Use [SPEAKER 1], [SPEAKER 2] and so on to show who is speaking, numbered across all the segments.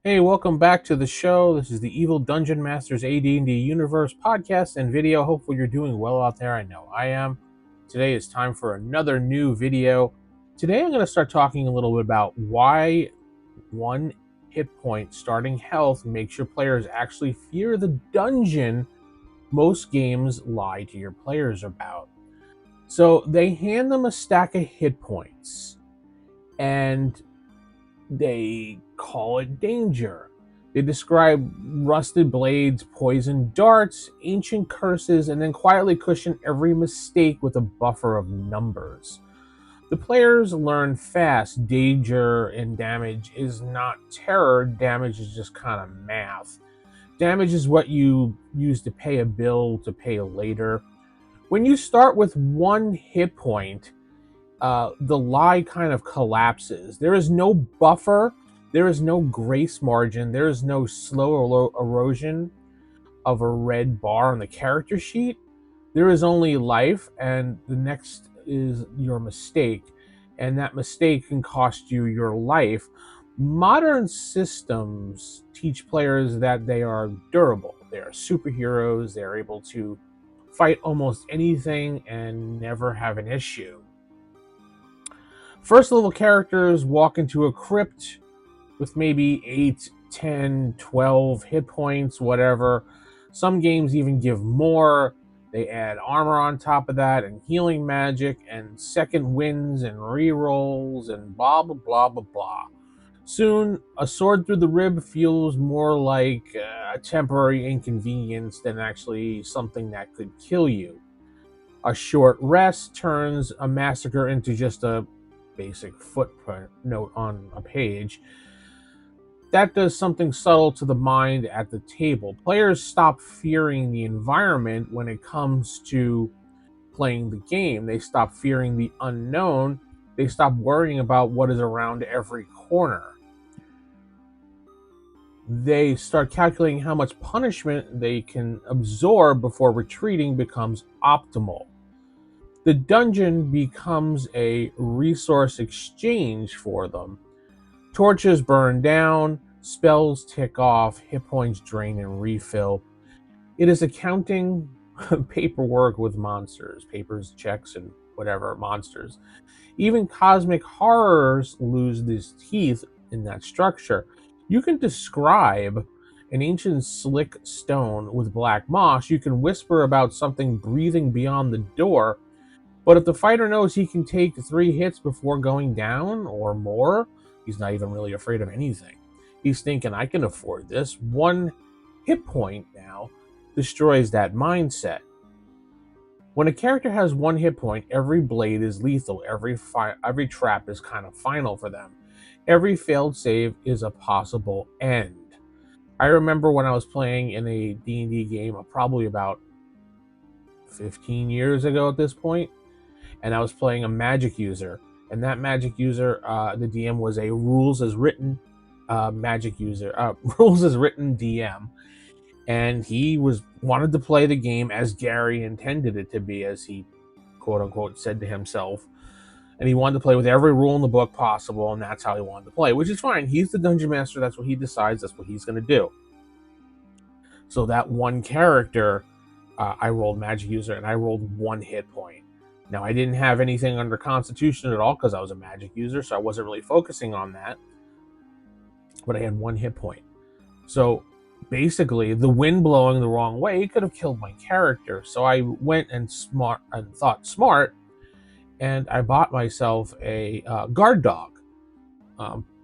[SPEAKER 1] Hey, welcome back to the show. This is the Evil Dungeon Masters AD&D Universe podcast and video. Hopefully you're doing well out there. I know I am. Today is time for another new video. Today I'm going to start talking a little bit about why one hit point starting health makes your players actually fear the dungeon most games lie to your players about. So they hand them a stack of hit points and they call it danger. They describe rusted blades, poisoned darts, ancient curses, and then quietly cushion every mistake with a buffer of numbers. The players learn fast danger and damage is not terror, damage is just kind of math. Damage is what you use to pay a bill to pay later. When you start with one hit point, the lie kind of collapses. There is no buffer, there is no grace margin, there is no slow erosion of a red bar on the character sheet. There is only life, and the next is your mistake, and that mistake can cost you your life. Modern systems teach players that they are durable. They are superheroes. They're able to fight almost anything and never have an issue. First level characters walk into a crypt with maybe 8, 10, 12 hit points, whatever. Some games even give more. They add armor on top of that, and healing magic, and second wins, and rerolls, and blah, blah, blah, blah, blah. Soon, a sword through the rib feels more like a temporary inconvenience than actually something that could kill you. A short rest turns a massacre into just a basic footprint note on a page. That does something subtle to the mind at the table. Players stop fearing the environment when it comes to playing the game. They stop fearing the unknown. They stop worrying about what is around every corner. They start calculating how much punishment they can absorb before retreating becomes optimal. The dungeon becomes a resource exchange for them. Torches burn down, spells tick off, hit points drain and refill. It is accounting paperwork with monsters, papers, checks, and whatever monsters. Even cosmic horrors lose these teeth in that structure. You can describe an ancient slick stone with black moss. You can whisper about something breathing beyond the door. But if the fighter knows he can take 3 hits before going down or more, he's not even really afraid of anything. He's thinking, I can afford this. 1 hit point now destroys that mindset. When a character has 1 hit point, every blade is lethal. Every trap is kind of final for them. Every failed save is a possible end. I remember when I was playing in a D&D game, probably about 15 years ago at this point, and I was playing a magic user, and that magic user, the DM was a rules as written magic user, rules as written DM, and he wanted to play the game as Gary intended it to be, as he quote unquote said to himself, and he wanted to play with every rule in the book possible, and that's how he wanted to play, which is fine. He's the dungeon master. That's what he decides. That's what he's going to do. So that one character, I rolled magic user, and I rolled 1 hit point. Now, I didn't have anything under Constitution at all because I was a magic user, so I wasn't really focusing on that. But I had 1 hit point. So basically, the wind blowing the wrong way could have killed my character. So I went and thought smart, and I bought myself a guard dog.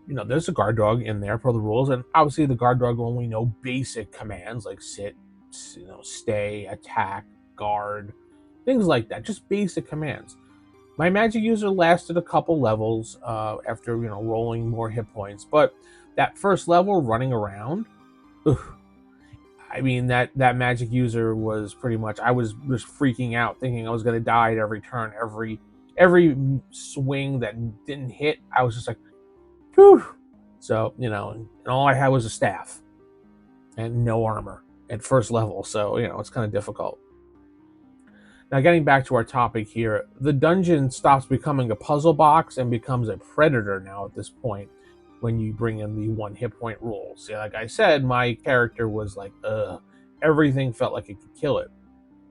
[SPEAKER 1] There's a guard dog in there per the rules, and obviously the guard dog will only know basic commands like sit, stay, attack, guard, things like that, just basic commands. My magic user lasted a couple levels after rolling more hit points, but that first level running around, I mean that magic user was pretty much, I was just freaking out, thinking I was going to die at every turn, every swing that didn't hit, I was just like, whew. So and all I had was a staff and no armor at first level, so it's kind of difficult. Now, getting back to our topic here, the dungeon stops becoming a puzzle box and becomes a predator now at this point. when you bring in the 1 hit point rule. See, like I said, my character was like, everything felt like it could kill it.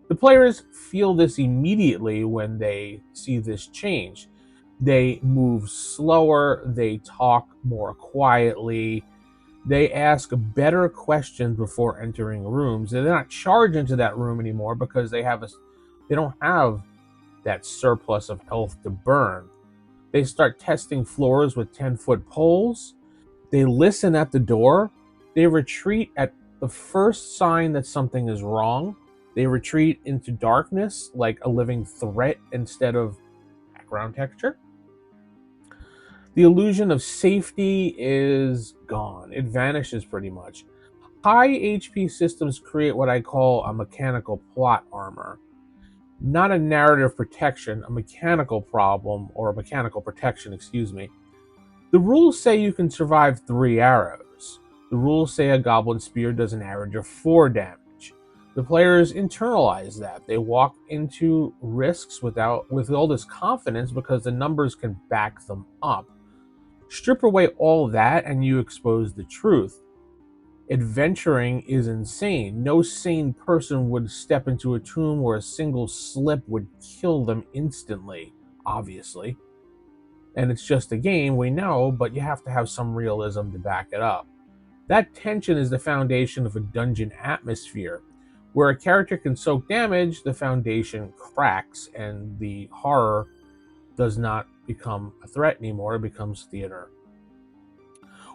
[SPEAKER 1] The players feel this immediately when they see this change. They move slower, they talk more quietly, they ask better questions before entering rooms. They're not charged into that room anymore because they don't have that surplus of health to burn. They start testing floors with 10-foot poles. They listen at the door. They retreat at the first sign that something is wrong. They retreat into darkness like a living threat instead of background texture. The illusion of safety is gone. It vanishes pretty much. High HP systems create what I call a mechanical plot armor. Not a narrative protection, a mechanical problem, or a mechanical protection, excuse me. The rules say you can survive 3 arrows. The rules say a goblin spear does an average of 4 damage. The players internalize that. They walk into risks with all this confidence because the numbers can back them up. Strip away all that and you expose the truth. Adventuring is insane. No sane person would step into a tomb where a single slip would kill them instantly, obviously. And it's just a game, we know, but you have to have some realism to back it up. That tension is the foundation of a dungeon atmosphere. Where a character can soak damage, the foundation cracks and the horror does not become a threat anymore, it becomes theater.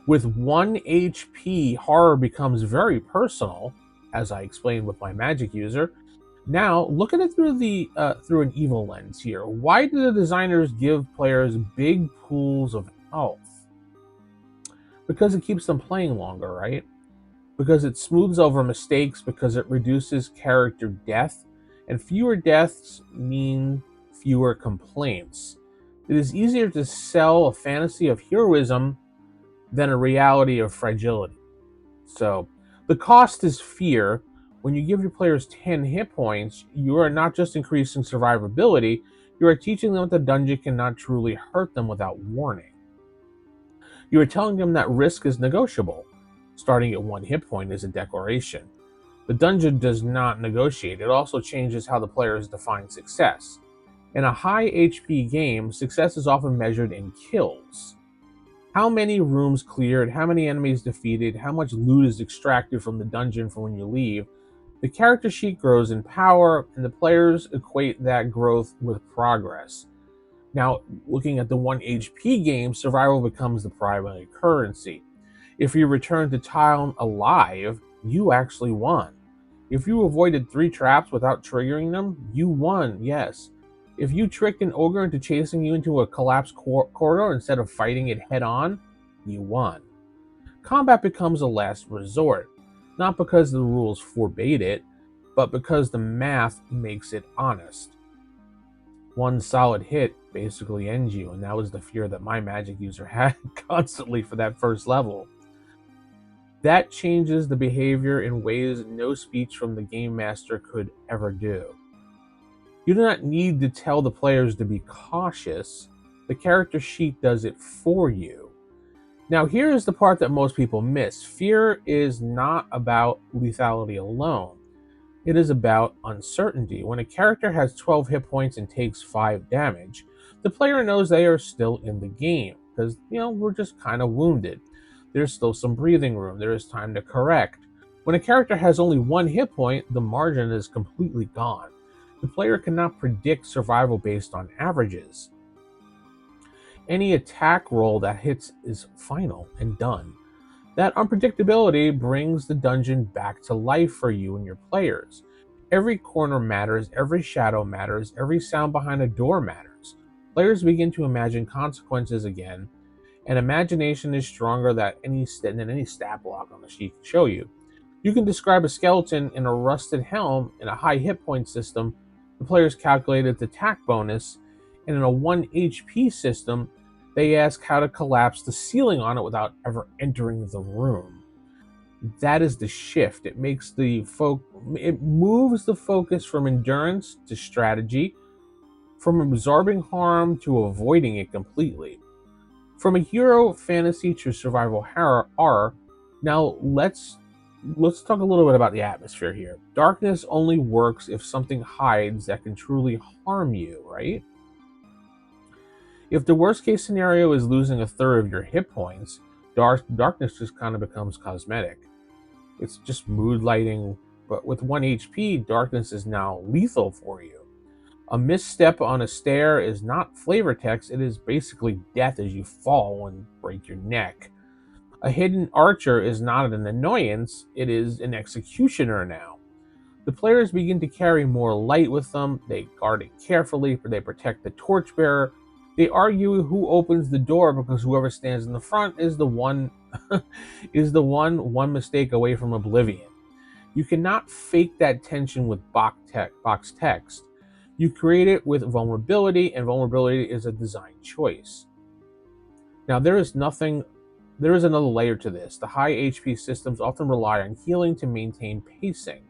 [SPEAKER 1] With 1 HP, horror becomes very personal, as I explained with my magic user. Now, look at it through an evil lens here. Why do the designers give players big pools of health? Because it keeps them playing longer, right? Because it smooths over mistakes, because it reduces character death, and fewer deaths mean fewer complaints. It is easier to sell a fantasy of heroism than a reality of fragility. So, the cost is fear. When you give your players 10 hit points, you are not just increasing survivability, you are teaching them that the dungeon cannot truly hurt them without warning. You are telling them that risk is negotiable. Starting at 1 hit point is a declaration. The dungeon does not negotiate. It also changes how the players define success. In a high HP game, success is often measured in kills. How many rooms cleared, how many enemies defeated, how much loot is extracted from the dungeon for when you leave. The character sheet grows in power, and the players equate that growth with progress. Now, looking at the 1 HP game, survival becomes the primary currency. If you return to town alive, you actually won. If you avoided 3 traps without triggering them, you won, yes. If you tricked an ogre into chasing you into a collapsed corridor instead of fighting it head on, you won. Combat becomes a last resort, not because the rules forbade it, but because the math makes it honest. 1 solid hit basically ends you, and that was the fear that my magic user had constantly for that first level. That changes the behavior in ways no speech from the game master could ever do. You do not need to tell the players to be cautious. The character sheet does it for you. Now, here is the part that most people miss. Fear is not about lethality alone. It is about uncertainty. When a character has 12 hit points and takes 5 damage, the player knows they are still in the game because, we're just kind of wounded. There's still some breathing room. There is time to correct. When a character has only 1 hit point, the margin is completely gone. The player cannot predict survival based on averages. Any attack roll that hits is final and done. That unpredictability brings the dungeon back to life for you and your players. Every corner matters, every shadow matters, every sound behind a door matters. Players begin to imagine consequences again, and imagination is stronger than any stat block on the sheet can show you. You can describe a skeleton in a rusted helm in a high hit point system. The players calculate its attack bonus, and in a 1 HP system, they ask how to collapse the ceiling on it without ever entering the room. That is the shift. It moves the focus from endurance to strategy, from absorbing harm to avoiding it completely. From a hero fantasy to survival horror, now let's talk a little bit about the atmosphere here. Darkness only works if something hides that can truly harm you, right? If the worst case scenario is losing a third of your hit points, darkness just kind of becomes cosmetic. It's just mood lighting, but with 1 HP, darkness is now lethal for you. A misstep on a stair is not flavor text, it is basically death as you fall and break your neck. A hidden archer is not an annoyance, it is an executioner now. The players begin to carry more light with them, they guard it carefully, they protect the torchbearer. They argue who opens the door because whoever stands in the front is the one one mistake away from oblivion. You cannot fake that tension with box text. You create it with vulnerability, and vulnerability is a design choice. Now there is another layer to this. The high HP systems often rely on healing to maintain pacing.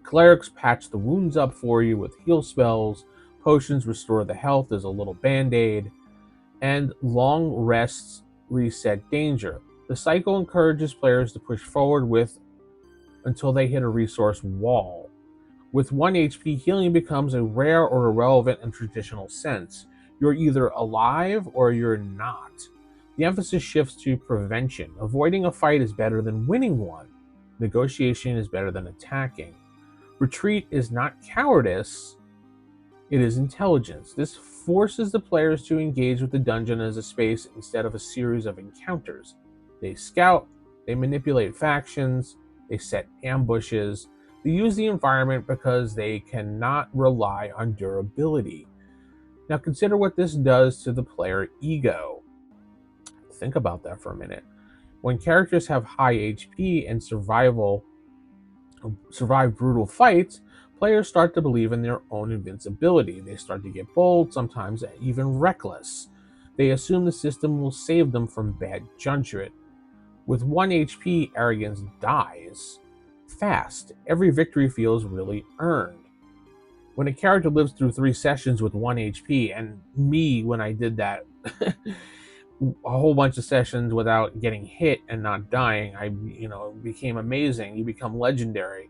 [SPEAKER 1] Clerics patch the wounds up for you with heal spells, potions restore the health as a little band-aid, and long rests reset danger. The cycle encourages players to push forward until they hit a resource wall. With 1 HP, healing becomes a rare or irrelevant in traditional sense. You're either alive or you're not. The emphasis shifts to prevention. Avoiding a fight is better than winning one. Negotiation is better than attacking. Retreat is not cowardice, it is intelligence. This forces the players to engage with the dungeon as a space instead of a series of encounters. They scout, they manipulate factions, they set ambushes, they use the environment because they cannot rely on durability. Now consider what this does to the player ego. Think about that for a minute. When characters have high HP and survive brutal fights, players start to believe in their own invincibility. They start to get bold, sometimes even reckless. They assume the system will save them from bad judgment. With 1 HP, arrogance dies fast. Every victory feels really earned. When a character lives through 3 sessions with 1 HP, and me, when I did that, a whole bunch of sessions without getting hit and not dying, it became amazing. You become legendary.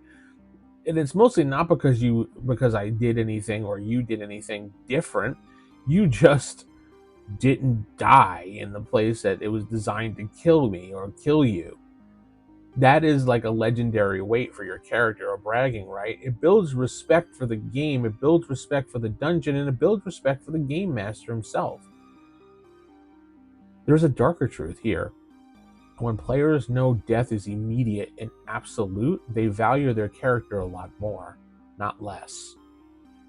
[SPEAKER 1] And it's mostly not because I did anything or you did anything different. You just didn't die in the place that it was designed to kill me or kill you. That is like a legendary weight for your character, or bragging, right? It builds respect for the game, it builds respect for the dungeon, and it builds respect for the game master himself. There's a darker truth here. When players know death is immediate and absolute, they value their character a lot more, not less.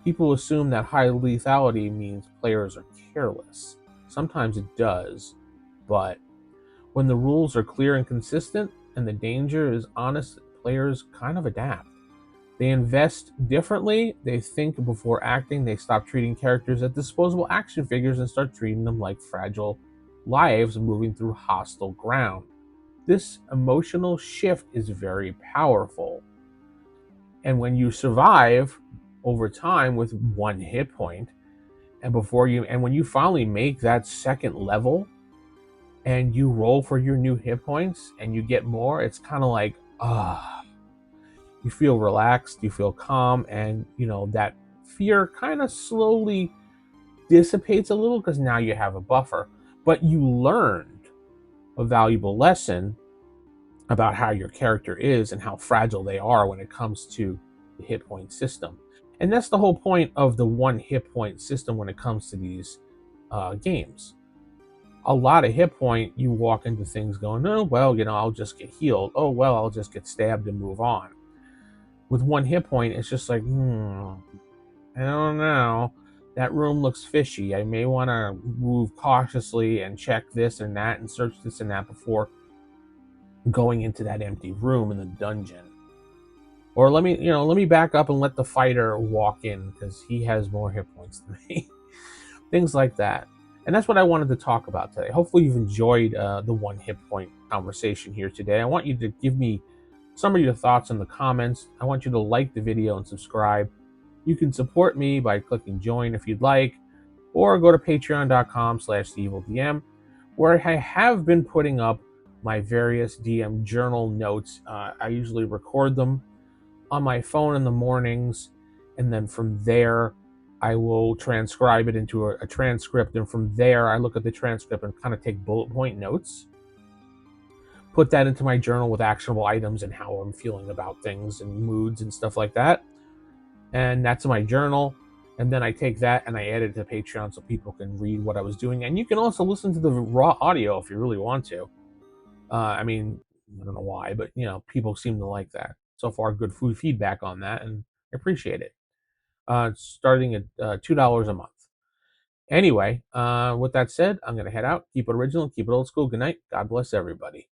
[SPEAKER 1] People assume that high lethality means players are careless. Sometimes it does, but when the rules are clear and consistent and the danger is honest, players kind of adapt. They invest differently, they think before acting, they stop treating characters as disposable action figures and start treating them like fragile lives moving through hostile ground. This emotional shift is very powerful. And when you survive over time with 1 hit point, and when you finally make that second level and you roll for your new hit points and you get more, it's kind of like, you feel relaxed, you feel calm, and that fear kind of slowly dissipates a little because now you have a buffer. But you learned a valuable lesson about how your character is and how fragile they are when it comes to the hit point system. And that's the whole point of the 1 hit point system when it comes to these games. A lot of hit point, you walk into things going, oh, well, I'll just get healed. Oh, well, I'll just get stabbed and move on. With 1 hit point, it's just like, I don't know. That room looks fishy. I may want to move cautiously and check this and that and search this and that before going into that empty room in the dungeon. Or let me back up and let the fighter walk in because he has more hit points than me. Things like that. And that's what I wanted to talk about today. Hopefully you've enjoyed the 1 hit point conversation here today. I want you to give me some of your thoughts in the comments. I want you to like the video and subscribe. You can support me by clicking join if you'd like. or go to patreon.com/theevildm, where I have been putting up my various DM journal notes. I usually record them on my phone in the mornings, and then from there, I will transcribe it into a transcript. And from there, I look at the transcript and kind of take bullet point notes, put that into my journal with actionable items and how I'm feeling about things and moods and stuff like that. And that's my journal. And then I take that and I add it to Patreon so people can read what I was doing. And you can also listen to the raw audio if you really want to. I mean, I don't know why, but people seem to like that. So far, good food feedback on that, and I appreciate it. Starting at $2 a month. Anyway, with that said, I'm gonna head out. Keep it original, keep it old school. Good night. God bless everybody.